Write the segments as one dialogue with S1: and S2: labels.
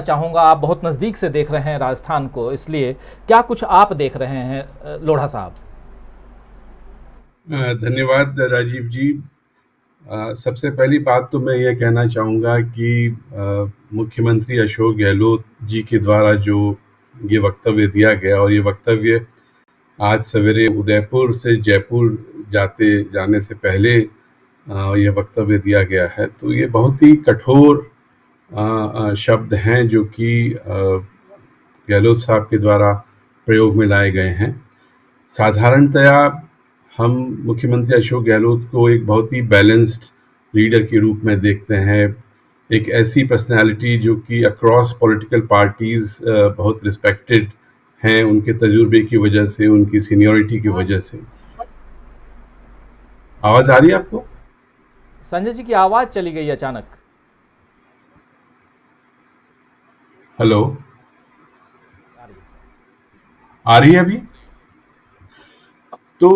S1: चाहूँगा, आप बहुत नज़दीक से देख रहे हैं राजस्थान को, इसलिए क्या कुछ आप देख रहे हैं लोढ़ा साहब?
S2: धन्यवाद राजीव जी। सबसे पहली बात तो मैं ये कहना चाहूँगा कि मुख्यमंत्री अशोक गहलोत जी के द्वारा जो ये वक्तव्य दिया गया, और ये वक्तव्य आज सवेरे उदयपुर से जयपुर जाने से पहले ये वक्तव्य दिया गया है, तो ये बहुत ही कठोर शब्द हैं जो कि गहलोत साहब के द्वारा प्रयोग में लाए गए हैं। साधारणतया हम मुख्यमंत्री अशोक गहलोत को एक बहुत ही बैलेंस्ड लीडर के रूप में देखते हैं, एक ऐसी पर्सनालिटी जो कि अक्रॉस पॉलिटिकल पार्टीज बहुत रिस्पेक्टेड हैं उनके तजुर्बे की वजह से, उनकी सीनियरिटी की वजह से। आवाज आ रही है आपको?
S1: संजय जी की आवाज़ चली गई अचानक।
S2: हेलो, आ रही है अभी? तो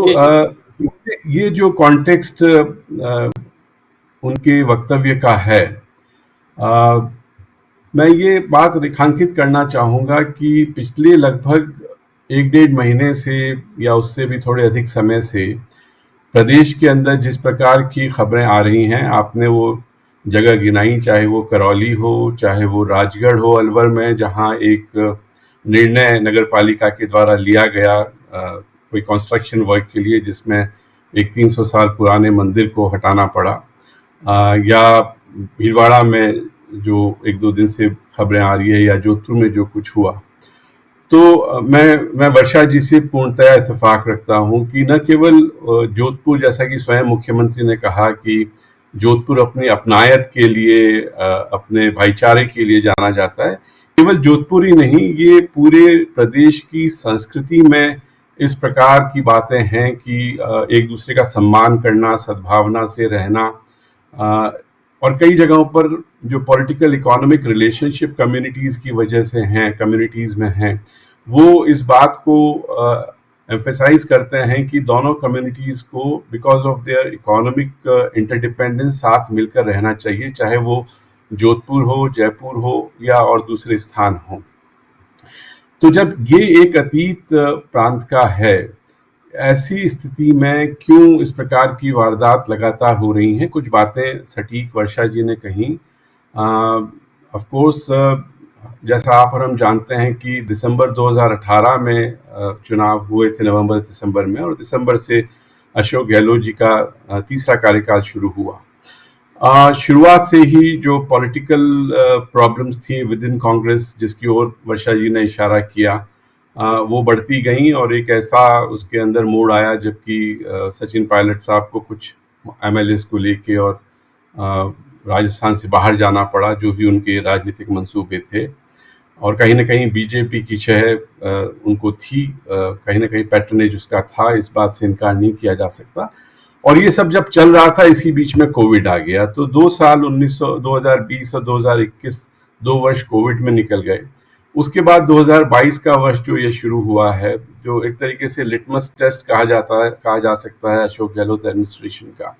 S2: ये जो कॉन्टेक्स्ट उनके वक्तव्य का है, मैं ये बात रेखांकित करना चाहूँगा कि पिछले लगभग 1-1.5 महीने से या उससे भी थोड़े अधिक समय से प्रदेश के अंदर जिस प्रकार की खबरें आ रही हैं, आपने वो जगह गिनाई, चाहे वो करौली हो, चाहे वो राजगढ़ हो अलवर में, जहाँ एक निर्णय नगर पालिका के द्वारा लिया गया कोई कंस्ट्रक्शन वर्क के लिए, जिसमें एक 300 साल पुराने मंदिर को हटाना पड़ा, या भीलवाड़ा में जो 1-2 दिन से खबरें आ रही है, या जोधपुर में जो कुछ हुआ। तो मैं वर्षा जी से पूर्णतया इत्तेफाक रखता हूं कि न केवल जोधपुर, जैसा कि स्वयं मुख्यमंत्री ने कहा कि जोधपुर अपनी अपनायत के लिए, अपने भाईचारे के लिए जाना जाता है, केवल जोधपुर ही नहीं, ये पूरे प्रदेश की संस्कृति में इस प्रकार की बातें हैं कि एक दूसरे का सम्मान करना, सद्भावना से रहना, और कई जगहों पर जो पॉलिटिकल इकोनॉमिक रिलेशनशिप कम्युनिटीज़ की वजह से हैं, कम्युनिटीज़ में हैं, वो इस बात को एम्फेसाइज करते हैं कि दोनों कम्युनिटीज़ को because of their economic interdependence साथ मिलकर रहना चाहिए, चाहे वो जोधपुर हो, जयपुर हो या और दूसरे स्थान हो। तो जब ये एक अतीत प्रांत का है, ऐसी स्थिति में क्यों इस प्रकार की वारदात लगातार हो रही हैं? कुछ बातें सटीक वर्षा जी ने कही। ऑफ कोर्स जैसा आप और हम जानते हैं कि दिसंबर 2018 में चुनाव हुए थे, नवंबर दिसंबर में, और दिसंबर से अशोक गहलोत जी का तीसरा कार्यकाल शुरू हुआ। शुरुआत से ही जो पॉलिटिकल प्रॉब्लम्स थी विद इन कांग्रेस, जिसकी ओर वर्षा जी ने इशारा किया, वो बढ़ती गई, और एक ऐसा उसके अंदर मोड़ आया जबकि सचिन पायलट साहब को कुछ एमएलएस को लेके और राजस्थान से बाहर जाना पड़ा, जो भी उनके राजनीतिक मंसूबे थे, और कहीं ना कहीं बीजेपी की शह उनको थी, कहीं ना कहीं पैटर्नेज उसका था, इस बात से इनकार नहीं किया जा सकता। और ये सब जब चल रहा था, इसी बीच में कोविड आ गया, तो 2 साल 2020 और 2021 2 वर्ष कोविड में निकल गए। उसके बाद 2022 का वर्ष जो ये शुरू हुआ है, जो एक तरीके से लिटमस टेस्ट कहा जा सकता है अशोक गहलोत एडमिनिस्ट्रेशन का।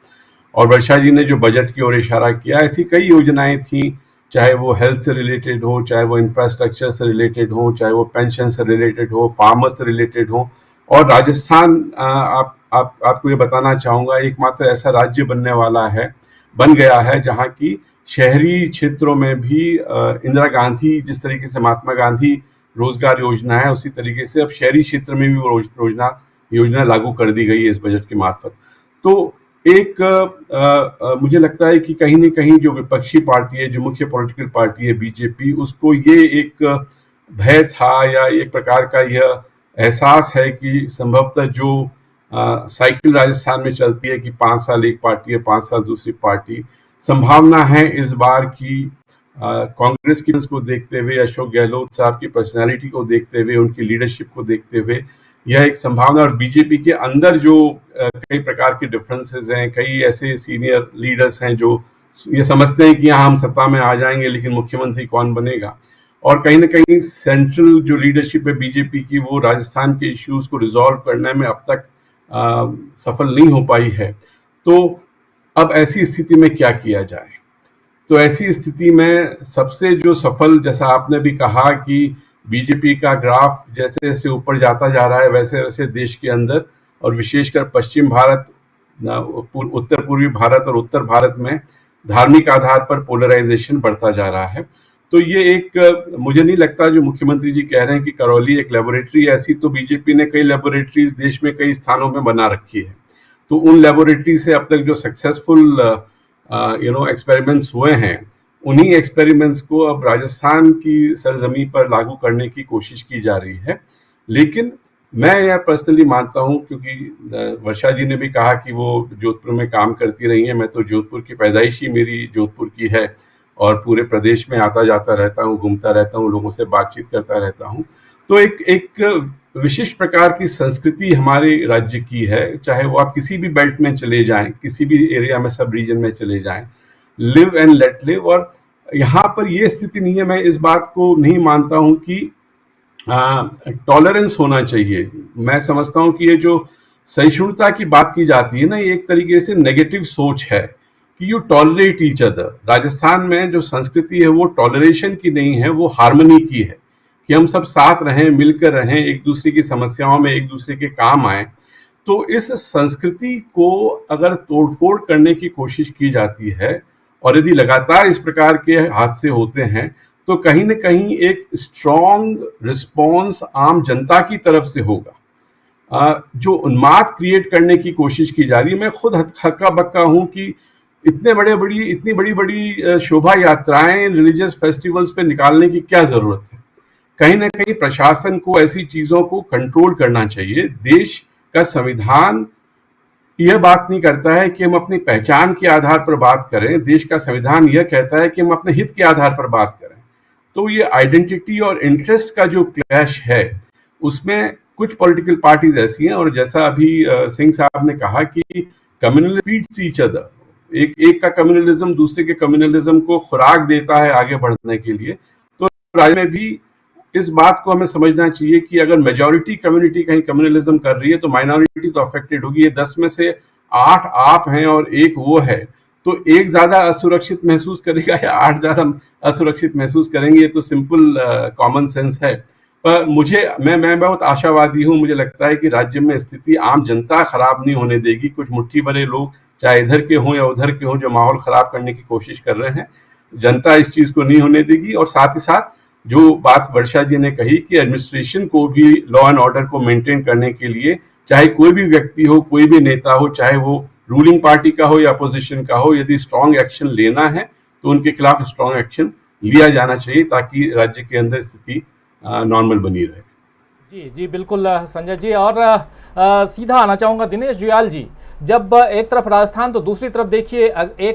S2: और वर्षा जी ने जो बजट की ओर इशारा किया, ऐसी कई योजनाएं थी, चाहे वो हेल्थ से रिलेटेड हो, चाहे वो इंफ्रास्ट्रक्चर से रिलेटेड हो, चाहे वो पेंशन से रिलेटेड हो, फार्मर से रिलेटेड हो। और राजस्थान, आपको ये बताना चाहूँगा, एकमात्र ऐसा राज्य बन गया है जहाँ की शहरी क्षेत्रों में भी इंदिरा गांधी, जिस तरीके से महात्मा गांधी रोजगार योजना है, उसी तरीके से अब शहरी क्षेत्र में भी वो योजना लागू कर दी गई है इस बजट के मार्फत। तो एक मुझे लगता है कि कहीं न कहीं जो विपक्षी पार्टी है, जो मुख्य पॉलिटिकल पार्टी है बीजेपी, उसको ये एक भय था या एक प्रकार का यह एहसास है कि संभवतः जो साइकिल राजस्थान में चलती है कि 5 साल एक पार्टी है, 5 साल दूसरी पार्टी, संभावना है इस बार की कांग्रेस की को देखते हुए, अशोक गहलोत साहब की पर्सनालिटी को देखते हुए, उनकी लीडरशिप को देखते हुए, यह एक संभावना। और बीजेपी के अंदर जो कई प्रकार के डिफरेंसेस हैं, कई ऐसे सीनियर लीडर्स हैं जो ये समझते हैं कि यहाँ हम सत्ता में आ जाएंगे, लेकिन मुख्यमंत्री कौन बनेगा। और कहीं ना कहीं सेंट्रल जो लीडरशिप है बीजेपी की, वो राजस्थान के इश्यूज को रिजॉल्व करने में अब तक सफल नहीं हो पाई है। तो अब ऐसी स्थिति में क्या किया जाए? तो ऐसी स्थिति में सबसे जो सफल, जैसा आपने भी कहा कि बीजेपी का ग्राफ जैसे जैसे ऊपर जाता जा रहा है, वैसे वैसे देश के अंदर और विशेषकर पश्चिम भारत, उत्तर पूर्वी भारत और उत्तर भारत में धार्मिक आधार पर पोलराइजेशन बढ़ता जा रहा है। तो ये एक, मुझे नहीं लगता जो मुख्यमंत्री जी कह रहे हैं कि करौली एक लेबोरेटरी, ऐसी तो बीजेपी ने कई लेबोरेटरीज देश में कई स्थानों में बना रखी है। तो उन लेबोरेटरी से अब तक जो सक्सेसफुल एक्सपेरिमेंट्स हुए हैं, उन्हीं एक्सपेरिमेंट्स को अब राजस्थान की सरजमी पर लागू करने की कोशिश की जा रही है। लेकिन मैं यह पर्सनली मानता हूं, क्योंकि वर्षा जी ने भी कहा कि वो जोधपुर में काम करती रही हैं, मैं तो जोधपुर की पैदाइश ही मेरी जोधपुर की है और पूरे प्रदेश में आता जाता रहता हूँ, घूमता रहता हूँ, लोगों से बातचीत करता रहता हूँ। तो एक विशिष्ट प्रकार की संस्कृति हमारे राज्य की है, चाहे वो आप किसी भी बेल्ट में चले जाएं, किसी भी एरिया में, सब रीजन में चले जाएं, लिव एंड लेट लिव। और यहाँ पर ये स्थिति नहीं है, मैं इस बात को नहीं मानता हूँ कि टॉलरेंस होना चाहिए। मैं समझता हूँ कि ये जो सहिष्णुता की बात की जाती है ना, ये एक तरीके से नेगेटिव सोच है कि you tolerate each other. Rajasthan में जो संस्कृति है वो टॉलरेशन की नहीं है, वो हार्मनी की है कि हम सब साथ रहें, मिलकर रहें, एक दूसरे की समस्याओं में एक दूसरे के काम आए। तो इस संस्कृति को अगर तोड़फोड़ करने की कोशिश की जाती है और यदि लगातार इस प्रकार के हादसे होते हैं, तो कहीं न कहीं एक स्ट्रॉन्ग रिस्पॉन्स आम जनता की तरफ से होगा। जो उन्माद क्रिएट करने की कोशिश की जा रही है, मैं खुद हक्का बक्का हूं कि इतनी बड़ी बड़ी शोभा यात्राएं रिलीजियस फेस्टिवल्स पे निकालने की क्या जरूरत है। कहीं ना कहीं प्रशासन को ऐसी चीजों को कंट्रोल करना चाहिए। देश का संविधान यह बात नहीं करता है कि हम अपनी पहचान के आधार पर बात करें, देश का संविधान यह कहता है कि हम अपने हित के आधार पर बात करें। तो ये आइडेंटिटी और इंटरेस्ट का जो क्लैश है, उसमें कुछ पॉलिटिकल पार्टीज ऐसी हैं, और जैसा अभी सिंह साहब ने कहा कि कम्युनलिज्म फीड्स ईच अदर, एक का कम्युनलिज्म दूसरे के कम्युनलिज्म को खुराक देता है आगे बढ़ने के लिए। तो राज्य में भी इस बात को हमें समझना चाहिए कि अगर मेजॉरिटी कम्युनिटी कहीं कम्युनलिज्म कर रही है तो माइनॉरिटी तो अफेक्टेड होगी। ये 10 में से 8 आप हैं और एक वो है, तो एक ज्यादा असुरक्षित महसूस करेगा या 8 ज्यादा असुरक्षित महसूस करेंगे, ये तो सिंपल कॉमन सेंस है। पर मैं बहुत आशावादी हूँ। मुझे लगता है कि राज्य में स्थिति आम जनता खराब नहीं होने देगी। कुछ मुट्ठी भरे लोग, चाहे इधर के हों या उधर के हों, जो माहौल खराब करने की कोशिश कर रहे हैं, जनता इस चीज को नहीं होने देगी। और साथ ही साथ जो बात वर्षा जी ने कही कि एडमिनिस्ट्रेशन को भी लॉ एंड ऑर्डर को मेंटेन करने के लिए, चाहे कोई भी व्यक्ति हो, कोई भी नेता हो, चाहे वो रूलिंग पार्टी का हो या अपोजिशन का हो, यदि स्ट्रांग एक्शन लेना है तो उनके खिलाफ स्ट्रांग एक्शन लिया जाना चाहिए ताकि राज्य के अंदर स्थिति नॉर्मल बनी रहे।
S1: जी जी बिल्कुल संजय जी। और सीधा आना चाहूँगा दिनेश जुयाल जी, जब एक तरफ राजस्थान तो दूसरी तरफ देखिए एक